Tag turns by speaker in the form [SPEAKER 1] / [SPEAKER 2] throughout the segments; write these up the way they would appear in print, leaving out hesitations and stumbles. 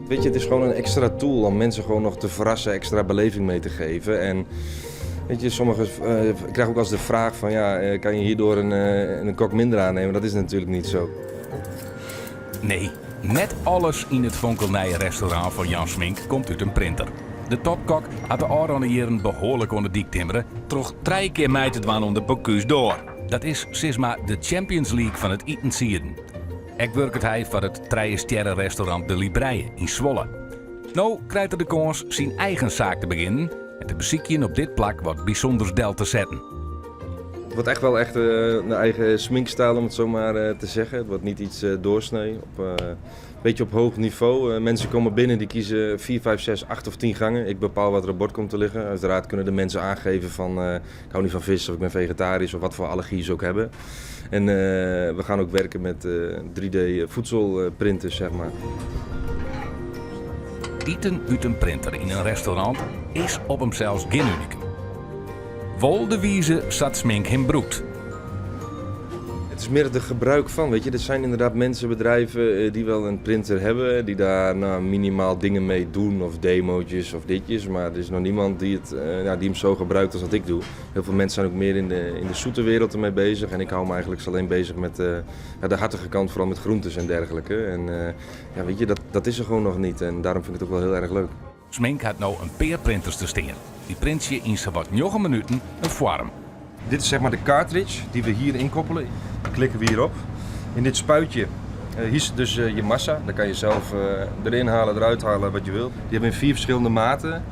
[SPEAKER 1] Weet je, het is gewoon een extra tool om mensen gewoon nog te verrassen, extra beleving mee te geven. En weet je, sommigen krijgen ook als de vraag van ja, kan je hierdoor een kok minder aannemen? Dat is natuurlijk niet zo.
[SPEAKER 2] Nee, net alles in het fonkelnije restaurant van Jan Smink komt uit een printer. De topkok had de oren jaren behoorlijk onder dik timmeren, toch 3 keer meid het waan onder Bocuse d'Or. Dat is sisma de Champions League van het eten sieren. Ik werkt hij voor het 3-sterren restaurant De Libreie in Zwolle. Nou krijgt hij de kans zijn eigen zaak te beginnen en te bezieken op dit plak wat bijzonders del te zetten.
[SPEAKER 1] Het wordt echt wel een eigen sminkstijl om het zo maar te zeggen. Het wordt niet iets doorsnee, een beetje op hoog niveau. Mensen komen binnen, die kiezen 4, 5, 6, 8 of 10 gangen. Ik bepaal wat er op bord komt te liggen. Uiteraard kunnen de mensen aangeven van ik hou niet van vis of ik ben vegetarisch of wat voor allergieën ze ook hebben. En we gaan ook werken met 3D voedselprinters, zeg maar.
[SPEAKER 2] Eten uit een printer in een restaurant is op hem zelfs geen unicum. Wol de wieze zat Smink hem broekt.
[SPEAKER 1] Het is meer het gebruik van, weet je. Er zijn inderdaad mensen, bedrijven die wel een printer hebben, die daar minimaal dingen mee doen of demootjes of ditjes. Maar er is nog niemand die hem zo gebruikt als wat ik doe. Heel veel mensen zijn ook meer in de zoete wereld ermee bezig en ik hou me eigenlijk alleen bezig met de hartige kant, vooral met groentes en dergelijke. En weet je, dat is er gewoon nog niet en daarom vind ik het ook wel heel erg leuk.
[SPEAKER 2] Smink had nou een paar printers te staan. Die print je in zowat 9 minuten een vorm.
[SPEAKER 1] Dit is zeg maar de cartridge die we hier inkoppelen. Die klikken we hierop. In dit spuitje, hier zit dus je massa. Daar kan je zelf erin halen, eruit halen wat je wilt. Die hebben in 4 verschillende maten.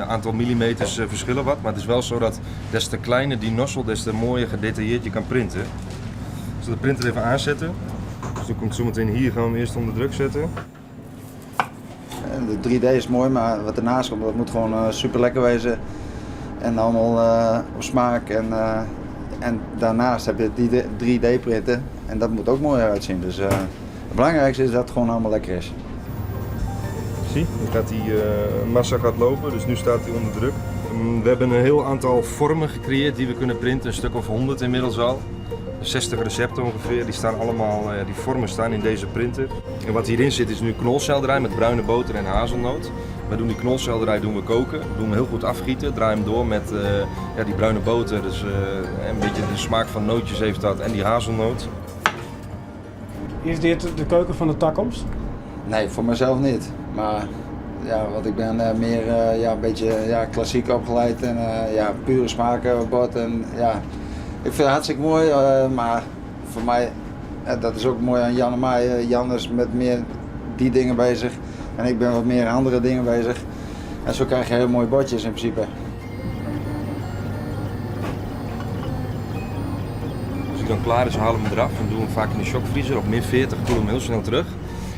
[SPEAKER 1] Aantal millimeters verschillen wat. Maar het is wel zo dat des te kleiner die nozzle, des te mooier gedetailleerd je kan printen. Dus de printer even aanzetten. Dus dan komt zometeen hier, gaan we hem eerst onder druk zetten.
[SPEAKER 3] De 3D is mooi, maar wat ernaast komt, dat moet gewoon super lekker wezen. En allemaal op smaak. En daarnaast heb je die 3D printen en dat moet ook mooi uitzien. Dus het belangrijkste is dat het gewoon allemaal lekker is.
[SPEAKER 1] Zie, nu gaat die massa gaat lopen, dus nu staat hij onder druk. We hebben een heel aantal vormen gecreëerd die we kunnen printen, een stuk of 100 inmiddels al. 60 recepten ongeveer, die staan allemaal, die vormen staan in deze printer. En wat hierin zit is nu knolselderij met bruine boter en hazelnoot. We doen die knolselderij koken, doen hem heel goed afgieten, draai hem door met die bruine boter, dus een beetje de smaak van nootjes heeft dat en die hazelnoot.
[SPEAKER 4] Is dit de keuken van de toekomst?
[SPEAKER 3] Nee, voor mezelf niet. Maar ja, want ik ben meer een beetje klassiek opgeleid en pure smaken op bord. En, ik vind het hartstikke mooi, maar voor mij, dat is ook mooi aan Jan en mij. Jan is met meer die dingen bezig en ik ben wat meer andere dingen bezig. En zo krijg je heel mooie bordjes in principe.
[SPEAKER 1] Als hij dan klaar is, halen we hem eraf en doen we hem vaak in de shockvriezer op min 40, koelen we hem heel snel terug.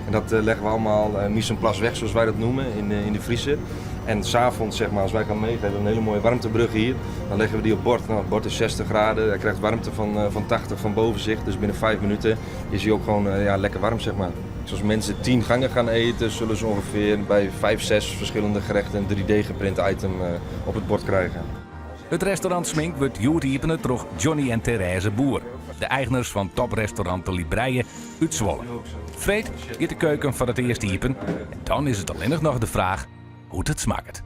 [SPEAKER 1] En dat leggen we allemaal mise en place weg, zoals wij dat noemen, in de vriezer. En s'avonds, zeg maar, als wij gaan meten, hebben we een hele mooie warmtebrug hier. Dan leggen we die op bord. Nou, het bord is 60 graden, hij krijgt warmte van 80 van boven zich. Dus binnen 5 minuten is hij ook gewoon lekker warm, zeg maar. Dus als mensen 10 gangen gaan eten, zullen ze ongeveer bij 5, 6 verschillende gerechten een 3D geprint item op het bord krijgen.
[SPEAKER 2] Het restaurant Smink wordt joerdiepende door Johnny en Therese Boer, de eigenaars van toprestaurant De Libreie uit Zwolle. Freed gaat de keuken voor het eerst diepen en dan is het alleen nog de vraag hoe het smaakt.